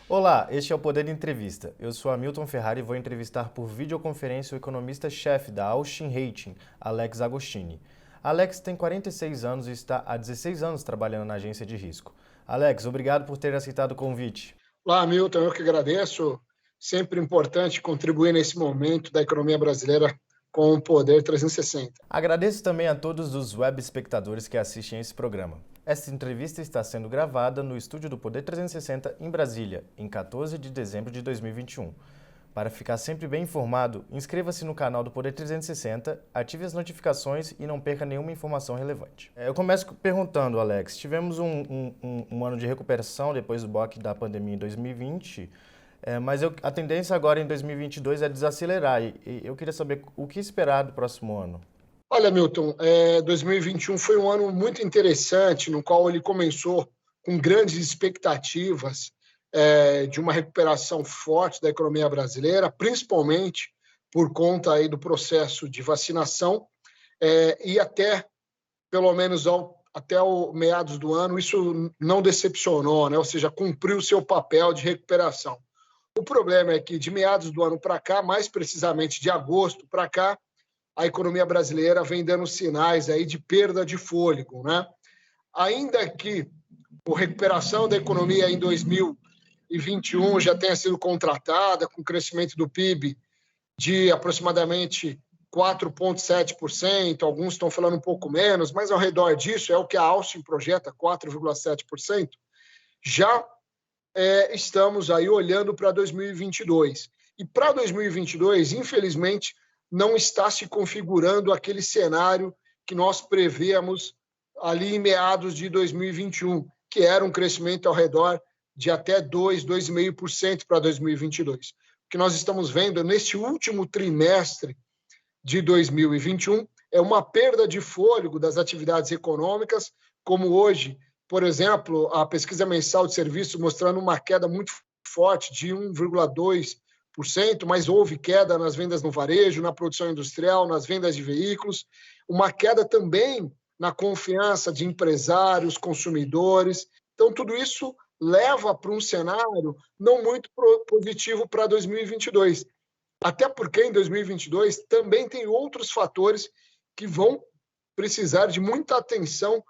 Olá, este é o Poder Entrevista. Eu sou Hamilton Ferrari e vou entrevistar por videoconferência o economista-chefe da Austin Rating, Alex Agostini. Alex tem 46 anos e está há 16 anos trabalhando na agência de risco. Alex, obrigado por ter aceitado o convite. Olá, Hamilton, eu que agradeço. Sempre importante contribuir nesse momento da economia brasileira com o Poder 360. Agradeço também a todos os web espectadores que assistem a esse programa. Esta entrevista está sendo gravada no estúdio do Poder 360 em Brasília, em 14 de dezembro de 2021. Para ficar sempre bem informado, inscreva-se no canal do Poder 360, ative as notificações e não perca nenhuma informação relevante. Eu começo perguntando, Alex, tivemos um ano de recuperação depois do boque da pandemia em 2020, mas a tendência agora em 2022 é desacelerar e eu queria saber o que esperar do próximo ano. Olha, Milton, 2021 foi um ano muito interessante, no qual ele começou com grandes expectativas de uma recuperação forte da economia brasileira, principalmente por conta aí do processo de vacinação, e até, pelo menos até o meados do ano, isso não decepcionou, né? Ou seja, cumpriu o seu papel de recuperação. O problema é que de meados do ano para cá, mais precisamente de agosto para cá, a economia brasileira vem dando sinais aí de perda de fôlego, né? Ainda que a recuperação da economia em 2021 já tenha sido contratada, com crescimento do PIB de aproximadamente 4,7%, alguns estão falando um pouco menos, mas ao redor disso é o que a Austin projeta, 4,7%, já estamos aí olhando para 2022. E para 2022, infelizmente, não está se configurando aquele cenário que nós prevíamos ali em meados de 2021, que era um crescimento ao redor de até 2,5% para 2022. O que nós estamos vendo neste último trimestre de 2021 é uma perda de fôlego das atividades econômicas, como hoje, por exemplo, a pesquisa mensal de serviços mostrando uma queda muito forte de 1,2%, mas houve queda nas vendas no varejo, na produção industrial, nas vendas de veículos, uma queda também na confiança de empresários, consumidores. Então, tudo isso leva para um cenário não muito positivo para 2022. Até porque em 2022 também tem outros fatores que vão precisar de muita atenção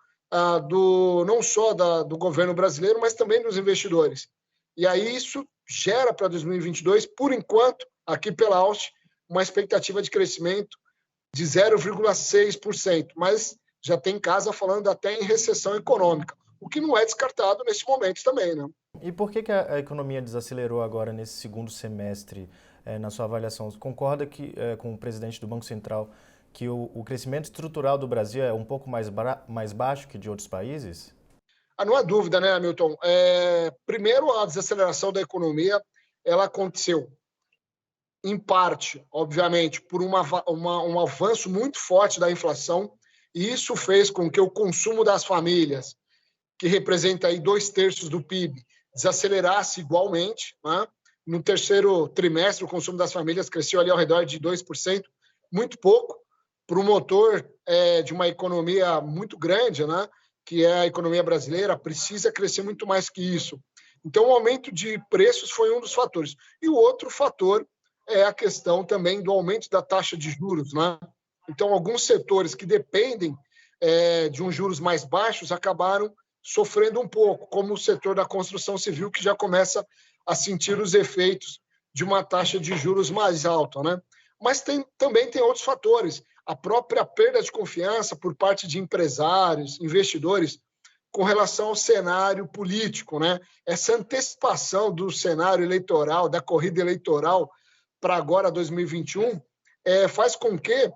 não só do governo brasileiro, mas também dos investidores. E aí isso gera para 2022, por enquanto, aqui pela Austin, uma expectativa de crescimento de 0,6%, mas já tem casa falando até em recessão econômica, o que não é descartado nesse momento também, né? E por que a economia desacelerou agora nesse segundo semestre, na sua avaliação? Você concorda com o presidente do Banco Central que o crescimento estrutural do Brasil é um pouco mais baixo que de outros países? Não há dúvida, né, Hamilton? Primeiro, a desaceleração da economia ela aconteceu, em parte, obviamente, por um avanço muito forte da inflação, e isso fez com que o consumo das famílias, que representa aí 2/3 do PIB, desacelerasse igualmente, né? No terceiro trimestre, o consumo das famílias cresceu ali ao redor de 2%, muito pouco, para o motor de uma economia muito grande, né? Que é a economia brasileira, precisa crescer muito mais que isso. Então, o aumento de preços foi um dos fatores. E o outro fator é a questão também do aumento da taxa de juros, né? Então, alguns setores que dependem de uns juros mais baixos acabaram sofrendo um pouco, como o setor da construção civil, que já começa a sentir os efeitos de uma taxa de juros mais alta, né? Mas também tem outros fatores. A própria perda de confiança por parte de empresários, investidores, com relação ao cenário político, né? Essa antecipação do cenário eleitoral, da corrida eleitoral para agora 2021, faz com que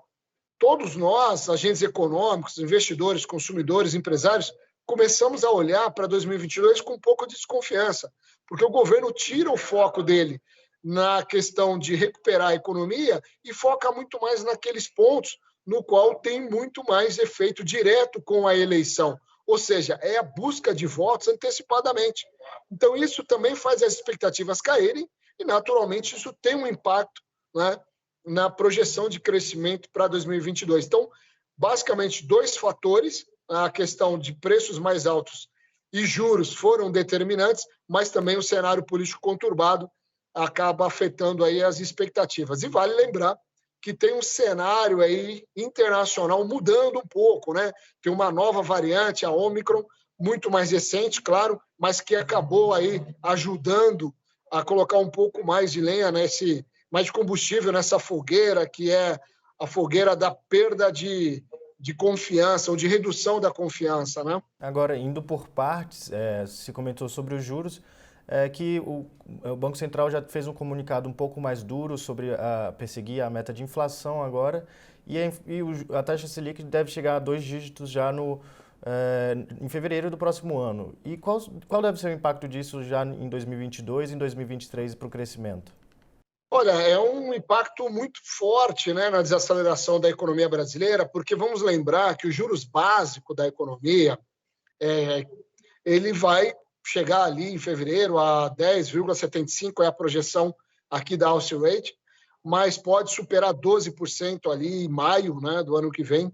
todos nós, agentes econômicos, investidores, consumidores, empresários, começamos a olhar para 2022 com um pouco de desconfiança, porque o governo tira o foco dele na questão de recuperar a economia e foca muito mais naqueles pontos no qual tem muito mais efeito direto com a eleição, ou seja, é a busca de votos antecipadamente. Então, isso também faz as expectativas caírem e, naturalmente, isso tem um impacto, né, na projeção de crescimento para 2022. Então, basicamente dois fatores: a questão de preços mais altos e juros foram determinantes, mas também o cenário político conturbado acaba afetando aí as expectativas. E vale lembrar que tem um cenário aí internacional mudando um pouco, né? Tem uma nova variante, a Omicron, muito mais recente, claro, mas que acabou aí ajudando a colocar um pouco mais de lenha mais de combustível nessa fogueira, que é a fogueira da perda de confiança ou de redução da confiança, né? Agora, indo por partes, se comentou sobre os juros, que o Banco Central já fez um comunicado um pouco mais duro sobre perseguir a meta de inflação agora, e a taxa Selic deve chegar a 2 dígitos já em fevereiro do próximo ano. E qual deve ser o impacto disso já em 2022 e em 2023 para o crescimento? Olha, é um impacto muito forte, né, na desaceleração da economia brasileira, porque vamos lembrar que o juros básico da economia ele vai chegar ali em fevereiro a 10,75, é a projeção aqui da Aussie Rate, mas pode superar 12% ali em maio, né, do ano que vem.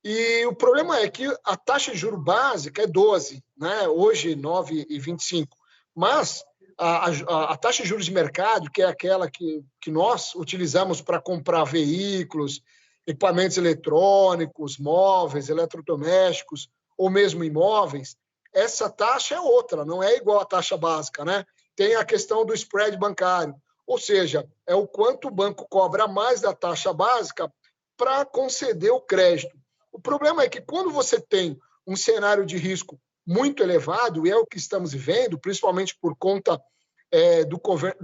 E o problema é que a taxa de juros básica é 12, né, hoje 9,25, mas a taxa de juros de mercado, que é aquela que nós utilizamos para comprar veículos, equipamentos eletrônicos, móveis, eletrodomésticos ou mesmo imóveis, essa taxa é outra, não é igual à taxa básica, né? Tem a questão do spread bancário, ou seja, é o quanto o banco cobra mais da taxa básica para conceder o crédito. O problema é que quando você tem um cenário de risco muito elevado, e é o que estamos vivendo, principalmente por conta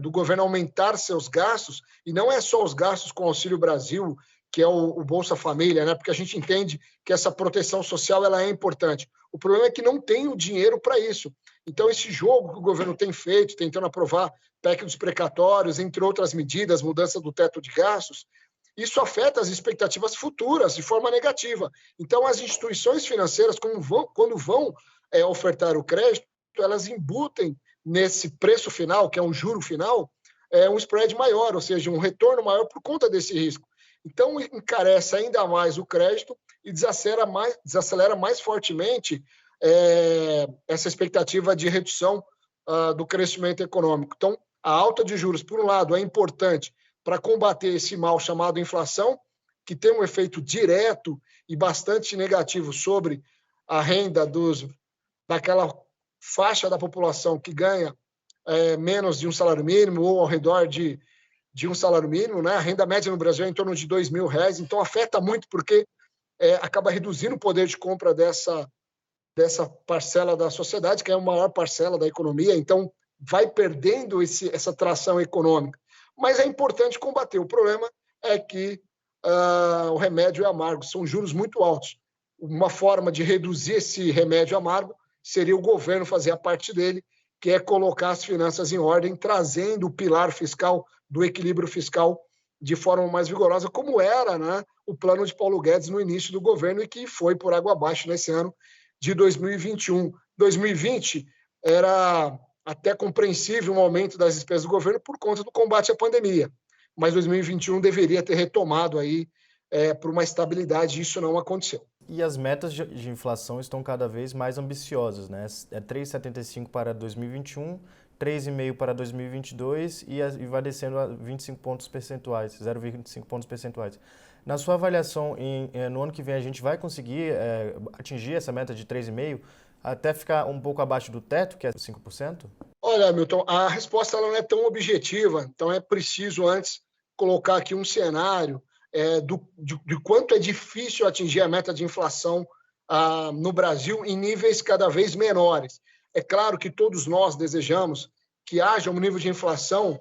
do governo aumentar seus gastos, e não é só os gastos com o Auxílio Brasil, que é o Bolsa Família, né? Porque a gente entende que essa proteção social ela é importante. O problema é que não tem o dinheiro para isso. Então, esse jogo que o governo tem feito, tentando aprovar PEC dos precatórios, entre outras medidas, mudança do teto de gastos, isso afeta as expectativas futuras de forma negativa. Então, as instituições financeiras, quando vão ofertar o crédito, elas embutem nesse preço final, que é um juro final, um spread maior, ou seja, um retorno maior por conta desse risco. Então, encarece ainda mais o crédito e desacelera mais fortemente essa expectativa de redução do crescimento econômico. Então, a alta de juros, por um lado, é importante para combater esse mal chamado inflação, que tem um efeito direto e bastante negativo sobre a renda daquela faixa da população que ganha menos de um salário mínimo ou ao redor de um salário mínimo, né? A renda média no Brasil é em torno de R$2.000, então afeta muito porque acaba reduzindo o poder de compra dessa parcela da sociedade, que é a maior parcela da economia, então vai perdendo essa tração econômica. Mas é importante combater. O problema é que o remédio é amargo, são juros muito altos. Uma forma de reduzir esse remédio amargo seria o governo fazer a parte dele, que é colocar as finanças em ordem, trazendo o pilar fiscal do equilíbrio fiscal de forma mais vigorosa, como era, né, o plano de Paulo Guedes no início do governo e que foi por água abaixo nesse ano de 2021. 2020 era até compreensível um aumento das despesas do governo por conta do combate à pandemia, mas 2021 deveria ter retomado aí por uma estabilidade, e isso não aconteceu. E as metas de inflação estão cada vez mais ambiciosas, né? É 3,75 para 2021, 3,5 para 2022 e vai descendo a 25 pontos percentuais, 0,25 pontos percentuais. Na sua avaliação, no ano que vem a gente vai conseguir atingir essa meta de 3,5 até ficar um pouco abaixo do teto, que é 5%? Olha, Milton, a resposta ela não é tão objetiva, então é preciso antes colocar aqui um cenário de quanto é difícil atingir a meta de inflação no Brasil em níveis cada vez menores. É claro que todos nós desejamos que haja um nível de inflação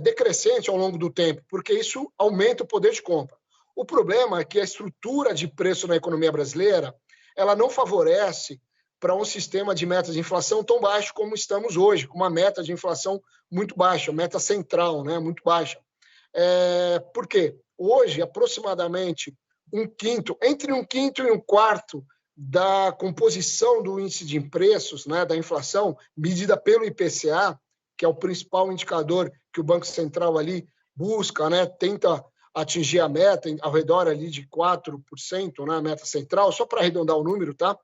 decrescente ao longo do tempo, porque isso aumenta o poder de compra. O problema é que a estrutura de preço na economia brasileira ela não favorece para um sistema de metas de inflação tão baixo como estamos hoje, com uma meta de inflação muito baixa, meta central, né, muito baixa. Por quê? Hoje, aproximadamente entre um quinto e um quarto da composição do índice de preços, né, da inflação, medida pelo IPCA, que é o principal indicador que o Banco Central ali busca, né, tenta atingir a meta ao redor ali de 4%, né, a meta central, só para arredondar o número, tá?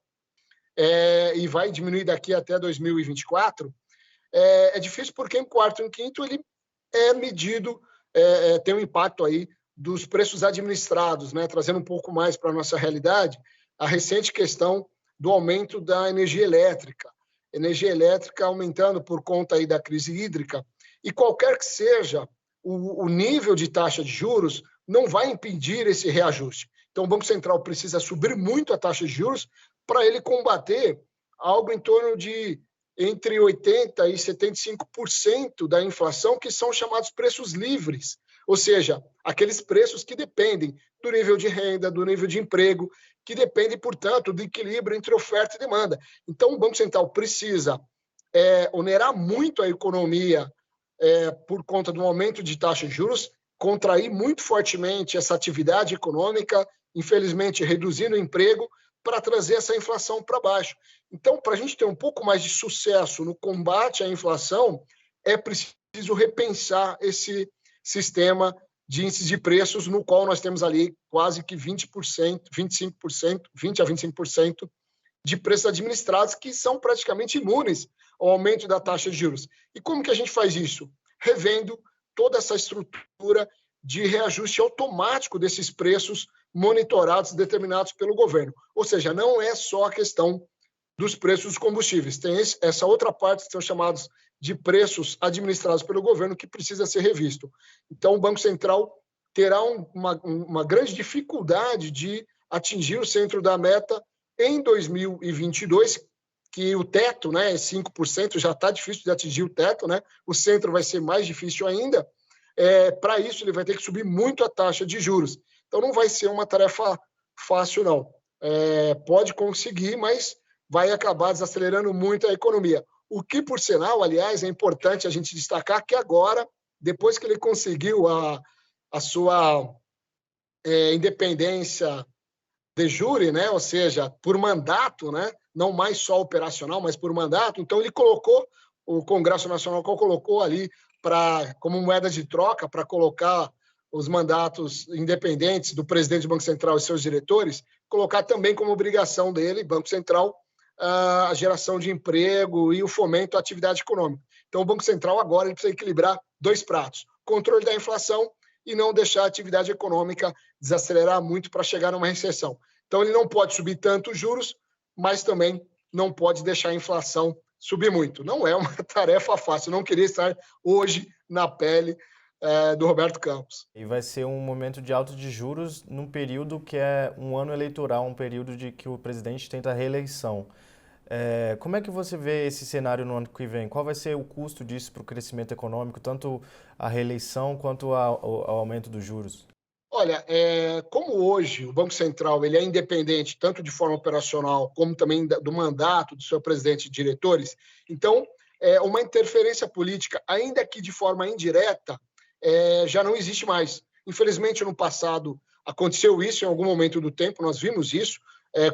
E vai diminuir daqui até 2024, é difícil porque em quarto e em quinto ele é medido, tem um impacto aí dos preços administrados, né, trazendo um pouco mais para a nossa realidade a recente questão do aumento da energia elétrica aumentando por conta aí da crise hídrica, e qualquer que seja o nível de taxa de juros, não vai impedir esse reajuste. Então, o Banco Central precisa subir muito a taxa de juros para ele combater algo em torno de entre 80% e 75% da inflação, que são chamados preços livres, ou seja, aqueles preços que dependem do nível de renda, do nível de emprego, que dependem, portanto, do equilíbrio entre oferta e demanda. Então, o Banco Central precisa onerar muito a economia por conta do aumento de taxa de juros, contrair muito fortemente essa atividade econômica, infelizmente reduzindo o emprego, para trazer essa inflação para baixo. Então, para a gente ter um pouco mais de sucesso no combate à inflação, é preciso repensar esse sistema de índices de preços, no qual nós temos ali quase que 20%, 25%, 20% a 25% de preços administrados que são praticamente imunes ao aumento da taxa de juros. E como que a gente faz isso? Revendo toda essa estrutura de reajuste automático desses preços monitorados, determinados pelo governo. Ou seja, não é só a questão dos preços dos combustíveis, tem essa outra parte que são chamados de preços administrados pelo governo que precisa ser revisto. Então, o Banco Central terá uma grande dificuldade de atingir o centro da meta em 2022, que o teto, né, é 5%, já está difícil de atingir o teto, né? O centro vai ser mais difícil ainda. Para isso, ele vai ter que subir muito a taxa de juros. Então, não vai ser uma tarefa fácil, não. Pode conseguir, mas vai acabar desacelerando muito a economia. O que, por sinal, aliás, é importante a gente destacar que agora, depois que ele conseguiu a sua independência de jure, né, ou seja, por mandato, né, não mais só operacional, mas por mandato, então ele colocou, o Congresso Nacional colocou ali como moeda de troca para colocar os mandatos independentes do presidente do Banco Central e seus diretores, colocar também como obrigação dele, Banco Central, a geração de emprego e o fomento à atividade econômica. Então, o Banco Central agora ele precisa equilibrar dois pratos: controle da inflação e não deixar a atividade econômica desacelerar muito para chegar numa recessão. Então, ele não pode subir tanto os juros, mas também não pode deixar a inflação subir muito. Não é uma tarefa fácil. Eu não queria estar hoje na pele do Roberto Campos. E vai ser um momento de alta de juros num período que é um ano eleitoral, um período de que o presidente tenta a reeleição. Como é que você vê esse cenário no ano que vem? Qual vai ser o custo disso para o crescimento econômico, tanto a reeleição quanto ao aumento dos juros? Olha, como hoje o Banco Central ele é independente, tanto de forma operacional, como também do mandato do seu presidente e diretores, então, uma interferência política, ainda que de forma indireta, já não existe mais. Infelizmente, no passado, aconteceu isso em algum momento do tempo, nós vimos isso,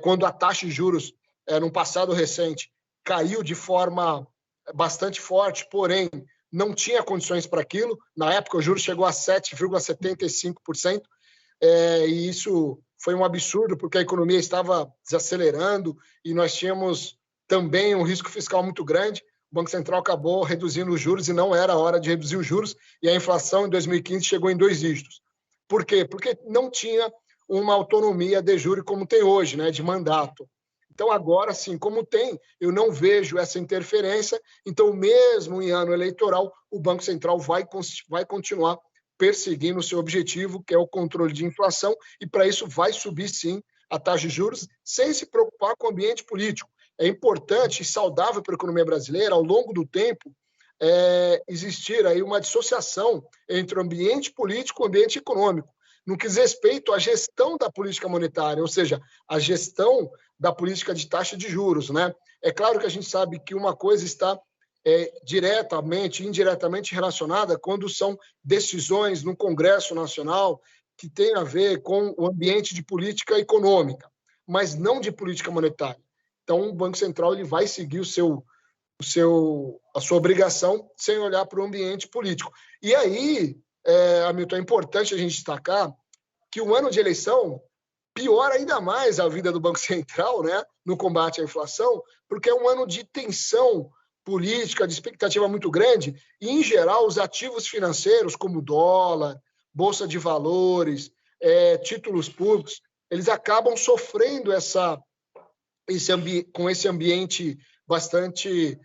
quando a taxa de juros, no passado recente, caiu de forma bastante forte, porém, não tinha condições para aquilo. Na época, o juros chegou a 7,75%, e isso foi um absurdo, porque a economia estava desacelerando e nós tínhamos também um risco fiscal muito grande. O Banco Central acabou reduzindo os juros e não era a hora de reduzir os juros, e a inflação em 2015 chegou em 2 dígitos. Por quê? Porque não tinha uma autonomia de jure como tem hoje, né, de mandato. Então, agora sim, como tem, eu não vejo essa interferência. Então, mesmo em ano eleitoral, o Banco Central vai continuar perseguindo o seu objetivo, que é o controle de inflação, e para isso vai subir, sim, a taxa de juros, sem se preocupar com o ambiente político. É importante e saudável para a economia brasileira, ao longo do tempo, existir aí uma dissociação entre o ambiente político e o ambiente econômico, no que diz respeito à gestão da política monetária, ou seja, a gestão da política de taxa de juros, né? É claro que a gente sabe que uma coisa está diretamente, indiretamente relacionada quando são decisões no Congresso Nacional que tem a ver com o ambiente de política econômica, mas não de política monetária. Então, o Banco Central ele vai seguir a sua obrigação sem olhar para o ambiente político. E aí, Hamilton, é importante a gente destacar que o ano de eleição piora ainda mais a vida do Banco Central, né, no combate à inflação, porque é um ano de tensão política, de expectativa muito grande, e, em geral, os ativos financeiros, como dólar, bolsa de valores, títulos públicos, eles acabam sofrendo com esse ambiente bastante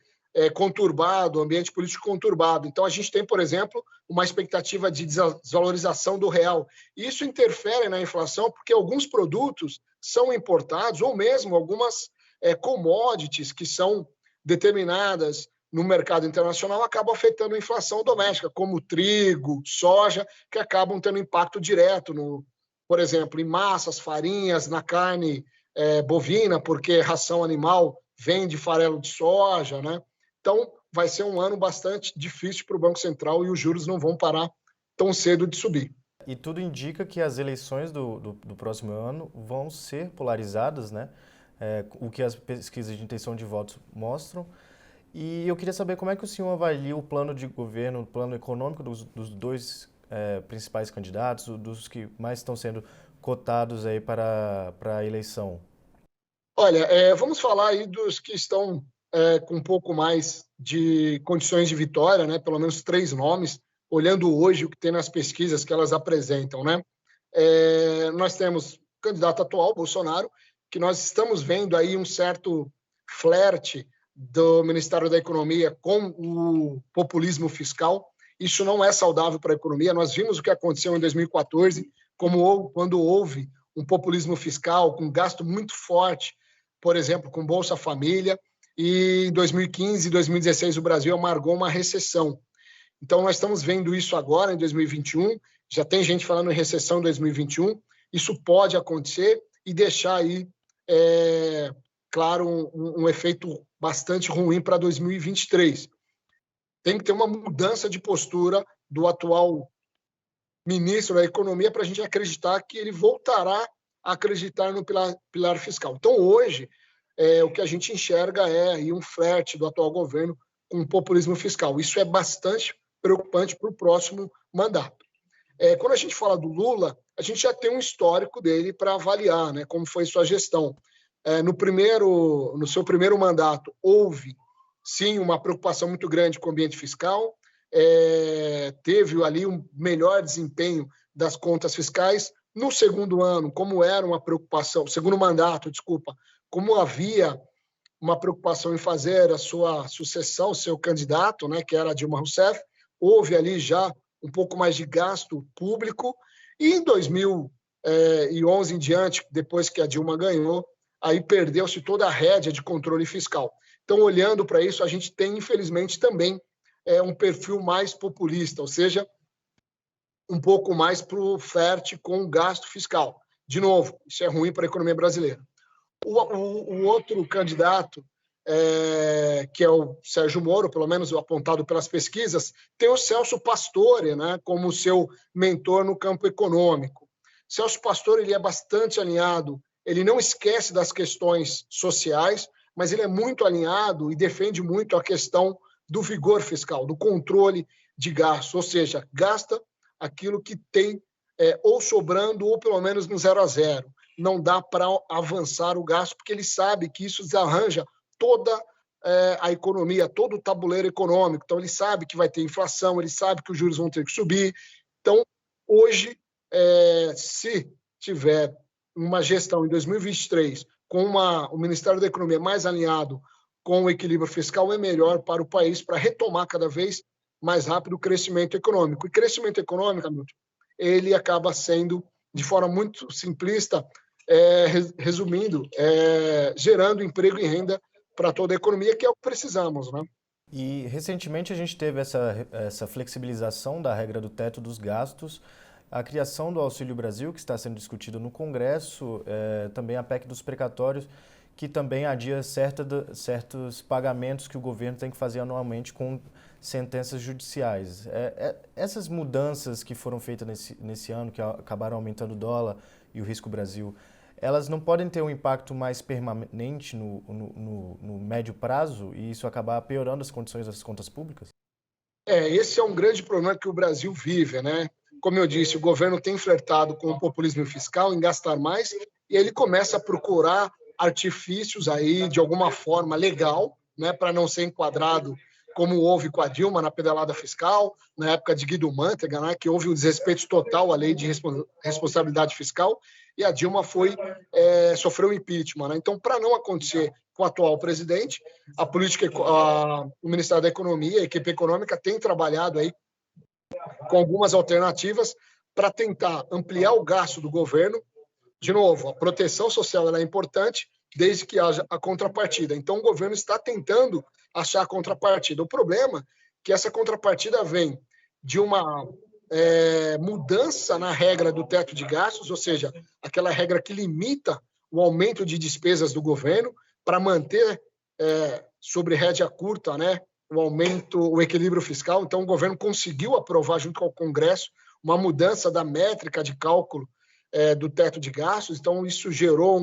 conturbado, ambiente político conturbado. Então, a gente tem, por exemplo, uma expectativa de desvalorização do real. Isso interfere na inflação porque alguns produtos são importados, ou mesmo algumas commodities que são determinadas no mercado internacional acabam afetando a inflação doméstica, como trigo, soja, que acabam tendo impacto direto, por exemplo, em massas, farinhas, na carne bovina, porque ração animal vem de farelo de soja, né? Então, vai ser um ano bastante difícil para o Banco Central e os juros não vão parar tão cedo de subir. E tudo indica que as eleições do próximo ano vão ser polarizadas, né? O que as pesquisas de intenção de votos mostram. E eu queria saber como é que o senhor avalia o plano de governo, o plano econômico dos dois principais candidatos, dos que mais estão sendo cotados aí para a eleição. Olha, vamos falar aí dos que estão com um pouco mais de condições de vitória, né? Pelo menos 3 nomes, olhando hoje o que tem nas pesquisas que elas apresentam, né? Nós temos o candidato atual, Bolsonaro, que nós estamos vendo aí um certo flerte do Ministério da Economia com o populismo fiscal. Isso não é saudável para a economia. Nós vimos o que aconteceu em 2014, quando houve um populismo fiscal com gasto muito forte, por exemplo, com Bolsa Família, e em 2015 e 2016 o Brasil amargou uma recessão. Então, nós estamos vendo isso agora, em 2021, já tem gente falando em recessão em 2021, isso pode acontecer e deixar aí, claro, um efeito bastante ruim para 2023. Tem que ter uma mudança de postura do atual ministro da Economia para a gente acreditar que ele voltará a acreditar no pilar fiscal. Então, hoje, o que a gente enxerga é aí um flerte do atual governo com o populismo fiscal. Isso é bastante preocupante para o próximo mandato. Quando a gente fala do Lula, a gente já tem um histórico dele para avaliar, né, como foi sua gestão. No seu primeiro mandato, houve, sim, uma preocupação muito grande com o ambiente fiscal, teve ali um melhor desempenho das contas fiscais. No segundo ano, como era uma preocupação, segundo mandato, desculpa, como havia uma preocupação em fazer a sua sucessão, seu candidato, né, que era Dilma Rousseff, houve ali já um pouco mais de gasto público, e em 2011 em diante, depois que a Dilma ganhou, aí perdeu-se toda a rédea de controle fiscal. Então, olhando para isso, a gente tem, infelizmente, também um perfil mais populista, ou seja, um pouco mais para o flerte com o gasto fiscal. De novo, isso é ruim para a economia brasileira. O outro candidato, que é o Sérgio Moro, pelo menos apontado pelas pesquisas, tem o Celso Pastore, né, como seu mentor no campo econômico. Celso Pastore, ele é bastante alinhado, ele não esquece das questões sociais, mas ele é muito alinhado e defende muito a questão do vigor fiscal, do controle de gastos, ou seja, gasta aquilo que tem ou sobrando ou pelo menos no 0 a 0. Não dá para avançar o gasto, porque ele sabe que isso desarranja toda a economia, todo o tabuleiro econômico. Então, ele sabe que vai ter inflação, ele sabe que os juros vão ter que subir. Então, hoje, se tiver uma gestão em 2023 com o Ministério da Economia mais alinhado com o equilíbrio fiscal, é melhor para o país para retomar cada vez mais rápido o crescimento econômico. E crescimento econômico, Hamilton, ele acaba sendo, de forma muito simplista, resumindo, gerando emprego e renda para toda a economia, que é o que precisamos, né? E recentemente a gente teve essa flexibilização da regra do teto dos gastos, a criação do Auxílio Brasil, que está sendo discutido no Congresso, também a PEC dos precatórios, que também adia certos pagamentos que o governo tem que fazer anualmente com sentenças judiciais. Essas mudanças que foram feitas nesse ano, que acabaram aumentando o dólar e o risco Brasil, elas não podem ter um impacto mais permanente no médio prazo e isso acabar piorando as condições das contas públicas? Esse é um grande problema que o Brasil vive, né? Como eu disse, o governo tem flertado com o populismo fiscal em gastar mais e ele começa a procurar artifícios aí, de alguma forma legal, né, para não ser enquadrado como houve com a Dilma na pedalada fiscal, na época de Guido Mantega, né, que houve um desrespeito total à lei de responsabilidade fiscal, e a Dilma sofreu impeachment. Né? Então, para não acontecer com o atual presidente, o Ministério da Economia, a equipe econômica, tem trabalhado aí com algumas alternativas para tentar ampliar o gasto do governo. De novo, a proteção social é importante, desde que haja a contrapartida. Então, o governo está tentando achar a contrapartida. O problema é que essa contrapartida vem de uma mudança na regra do teto de gastos, ou seja, aquela regra que limita o aumento de despesas do governo para manter sobre rédea curta, né, o equilíbrio fiscal. Então, o governo conseguiu aprovar, junto ao Congresso, uma mudança da métrica de cálculo do teto de gastos. Então, isso gerou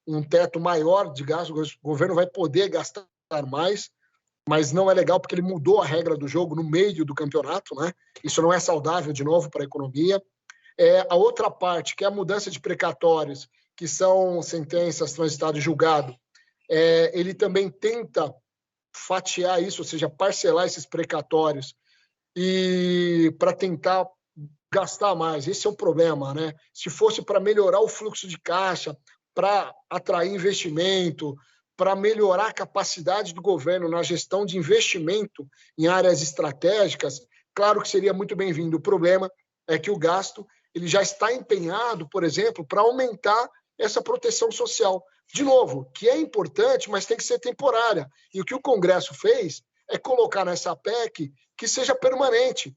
um teto maior de gastos. O governo vai poder gastar mais, mas não é legal porque ele mudou a regra do jogo no meio do campeonato, né? Isso não é saudável, de novo, para a economia. A outra parte, que é a mudança de precatórios, que são sentenças transitadas em julgado, ele também tenta fatiar isso, ou seja, parcelar esses precatórios e para tentar gastar mais. Esse é o problema, né? Se fosse para melhorar o fluxo de caixa, para atrair investimento, para melhorar a capacidade do governo na gestão de investimento em áreas estratégicas, claro que seria muito bem-vindo. O problema é que o gasto ele já está empenhado, por exemplo, para aumentar essa proteção social. De novo, que é importante, mas tem que ser temporária. E o que o Congresso fez é colocar nessa PEC que seja permanente.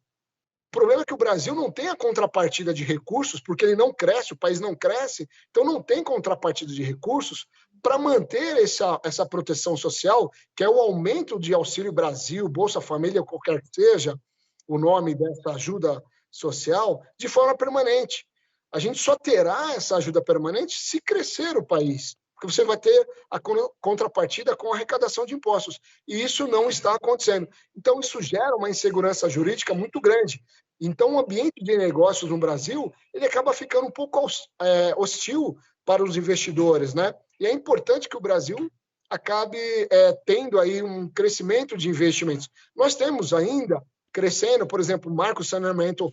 O problema é que o Brasil não tem a contrapartida de recursos, porque ele não cresce, o país não cresce, então não tem contrapartida de recursos para manter essa proteção social, que é o aumento de Auxílio Brasil, Bolsa Família, qualquer que seja o nome dessa ajuda social, de forma permanente. A gente só terá essa ajuda permanente se crescer o país, porque você vai ter a contrapartida com a arrecadação de impostos. E isso não está acontecendo. Então, isso gera uma insegurança jurídica muito grande. Então, o ambiente de negócios no Brasil ele acaba ficando um pouco hostil para os investidores, né? E é importante que o Brasil acabe tendo aí um crescimento de investimentos. Nós temos ainda crescendo, por exemplo, o Marco Saneamento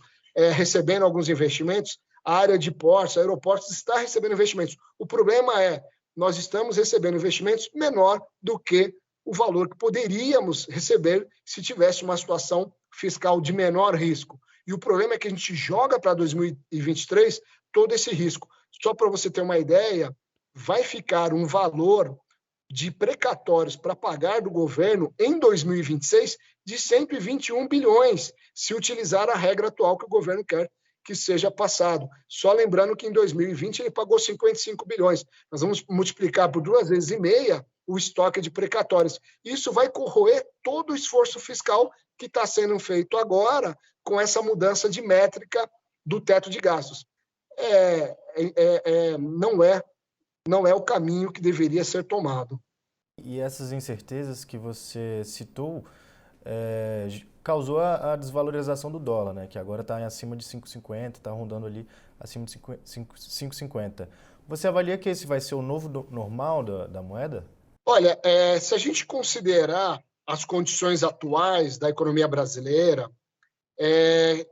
recebendo alguns investimentos, a área de portos, aeroportos está recebendo investimentos. O problema é nós estamos recebendo investimentos menor do que o valor que poderíamos receber se tivesse uma situação fiscal de menor risco. E o problema é que a gente joga para 2023 todo esse risco. Só para você ter uma ideia, vai ficar um valor de precatórios para pagar do governo em 2026 de 121 bilhões, se utilizar a regra atual que o governo quer que seja passado. Só lembrando que em 2020 ele pagou 55 bilhões. Nós vamos multiplicar por 2,5 vezes o estoque de precatórios. Isso vai corroer todo o esforço fiscal que está sendo feito agora com essa mudança de métrica do teto de gastos. Não é o caminho que deveria ser tomado. E essas incertezas que você citou causou a desvalorização do dólar, né? Que agora está acima de 5,50, está rondando ali acima de 5,50. Você avalia que esse vai ser o novo normal da moeda? Olha, se a gente considerar as condições atuais da economia brasileira,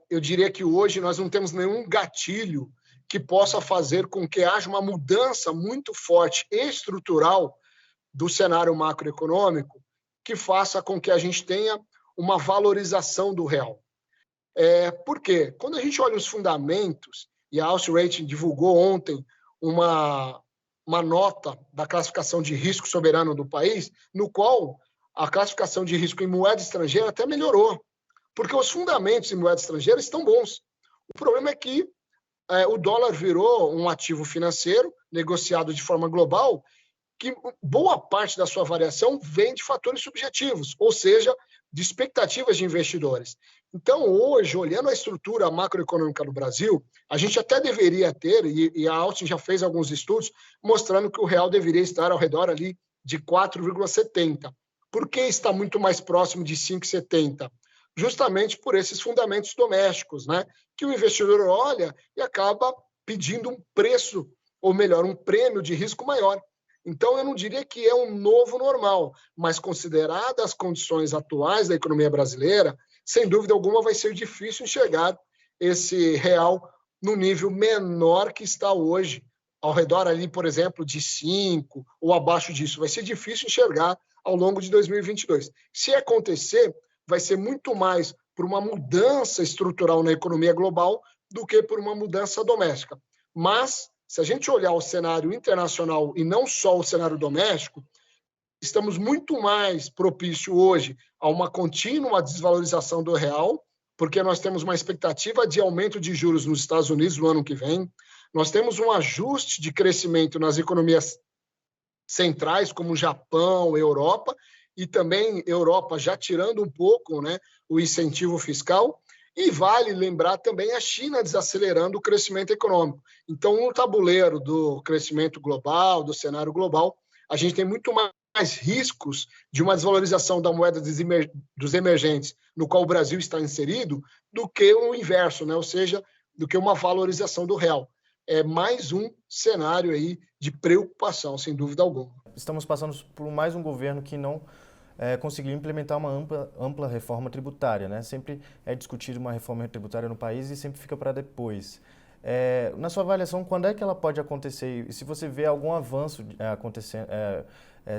eu diria que hoje nós não temos nenhum gatilho que possa fazer com que haja uma mudança muito forte e estrutural do cenário macroeconômico que faça com que a gente tenha uma valorização do real. Por quê? Quando a gente olha os fundamentos, e a Austin Rating divulgou ontem uma nota da classificação de risco soberano do país, no qual a classificação de risco em moeda estrangeira até melhorou, porque os fundamentos em moeda estrangeira estão bons. O problema é que o dólar virou um ativo financeiro negociado de forma global, que boa parte da sua variação vem de fatores subjetivos, ou seja, de expectativas de investidores. Então, hoje, olhando a estrutura macroeconômica do Brasil, a gente até deveria ter, e a Austin já fez alguns estudos, mostrando que o real deveria estar ao redor ali de 4,70. Por que está muito mais próximo de 5,70? justamente por esses fundamentos domésticos, né? Que o investidor olha e acaba pedindo um preço, ou melhor, um prêmio de risco maior. Então, eu não diria que é um novo normal, mas consideradas as condições atuais da economia brasileira, sem dúvida alguma vai ser difícil enxergar esse real no nível menor que está hoje, ao redor ali, por exemplo, de 5 ou abaixo disso. Vai ser difícil enxergar ao longo de 2022. Se acontecer, vai ser muito mais por uma mudança estrutural na economia global do que por uma mudança doméstica. Mas, se a gente olhar o cenário internacional e não só o cenário doméstico, estamos muito mais propício hoje a uma contínua desvalorização do real, porque nós temos uma expectativa de aumento de juros nos Estados Unidos no ano que vem. Nós temos um ajuste de crescimento nas economias centrais, como Japão, Europa, e também Europa já tirando um pouco, né, o incentivo fiscal. E vale lembrar também a China desacelerando o crescimento econômico. Então, no tabuleiro do crescimento global, do cenário global, a gente tem muito mais riscos de uma desvalorização da moeda dos emergentes, no qual o Brasil está inserido, do que o inverso, né? Ou seja, do que uma valorização do real. É mais um cenário aí de preocupação, sem dúvida alguma. Estamos passando por mais um governo que não conseguiu implementar uma ampla reforma tributária, né? Sempre é discutido uma reforma tributária no país e sempre fica para depois. Na sua avaliação, quando é que ela pode acontecer? E se você vê algum avanço acontecendo,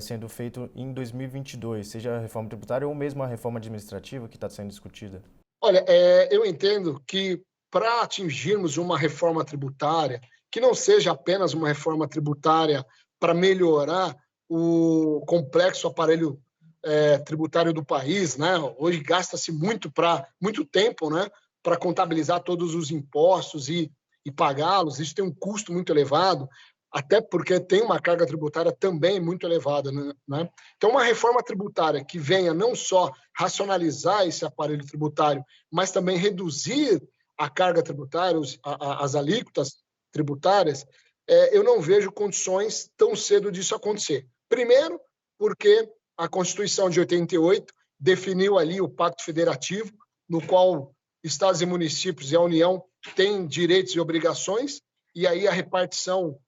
sendo feito em 2022, seja a reforma tributária ou mesmo a reforma administrativa que está sendo discutida? Olha, eu entendo que para atingirmos uma reforma tributária, que não seja apenas uma reforma tributária para melhorar o complexo aparelho tributário do país, né? Hoje gasta-se muito tempo, né, para contabilizar todos os impostos e pagá-los. Isso tem um custo muito elevado, até porque tem uma carga tributária também muito elevada, né? Então, uma reforma tributária que venha não só racionalizar esse aparelho tributário, mas também reduzir a carga tributária, as alíquotas tributárias, eu não vejo condições tão cedo disso acontecer. Primeiro, porque a Constituição de 88 definiu ali o Pacto Federativo, no qual estados e municípios e a União têm direitos e obrigações, e aí a repartição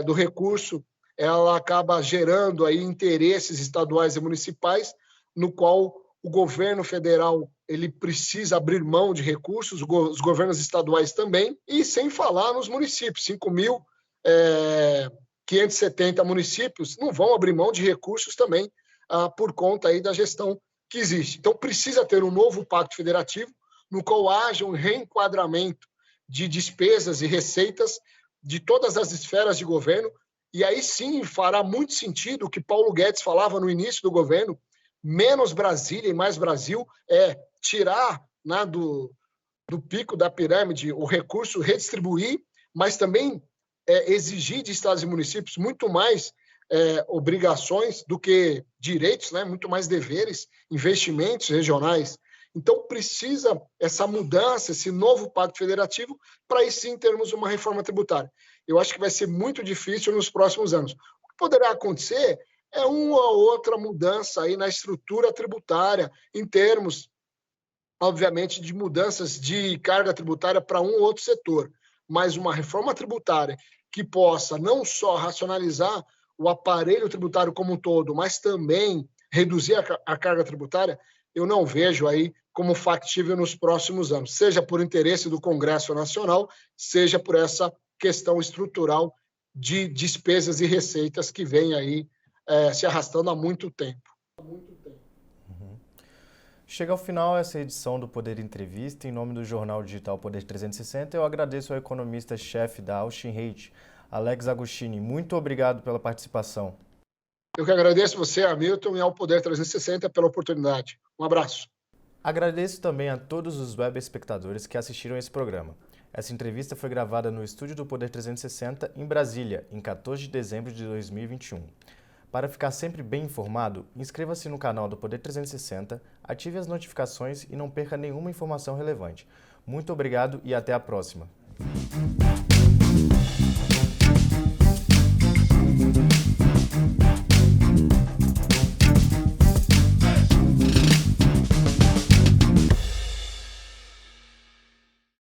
do recurso ela acaba gerando aí interesses estaduais e municipais, no qual o governo federal ele precisa abrir mão de recursos, os governos estaduais também, e sem falar nos municípios, 5.570 municípios não vão abrir mão de recursos também, por conta aí da gestão que existe. Então, precisa ter um novo pacto federativo, no qual haja um reenquadramento de despesas e receitas de todas as esferas de governo, e aí sim fará muito sentido o que Paulo Guedes falava no início do governo, menos Brasília e mais Brasil, tirar, né, do pico da pirâmide o recurso, redistribuir, mas também exigir de estados e municípios muito mais obrigações do que direitos, né? Muito mais deveres, investimentos regionais. Então, precisa essa mudança, esse novo pacto federativo, para aí sim termos uma reforma tributária. Eu acho que vai ser muito difícil nos próximos anos. O que poderá acontecer é uma ou outra mudança aí na estrutura tributária, em termos, obviamente, de mudanças de carga tributária para um ou outro setor. Mas uma reforma tributária que possa não só racionalizar o aparelho tributário como um todo, mas também reduzir a carga tributária, eu não vejo aí como factível nos próximos anos, seja por interesse do Congresso Nacional, seja por essa questão estrutural de despesas e receitas que vem aí se arrastando há muito tempo. Chega ao final essa edição do Poder Entrevista. Em nome do jornal digital Poder 360, eu agradeço ao economista-chefe da Austin Reit, Alex Agostini. Muito obrigado pela participação. Eu que agradeço você, Hamilton, e ao Poder 360 pela oportunidade. Um abraço. Agradeço também a todos os web espectadores que assistiram esse programa. Essa entrevista foi gravada no estúdio do Poder 360, em Brasília, em 14 de dezembro de 2021. Para ficar sempre bem informado, inscreva-se no canal do Poder 360, ative as notificações e não perca nenhuma informação relevante. Muito obrigado e até a próxima.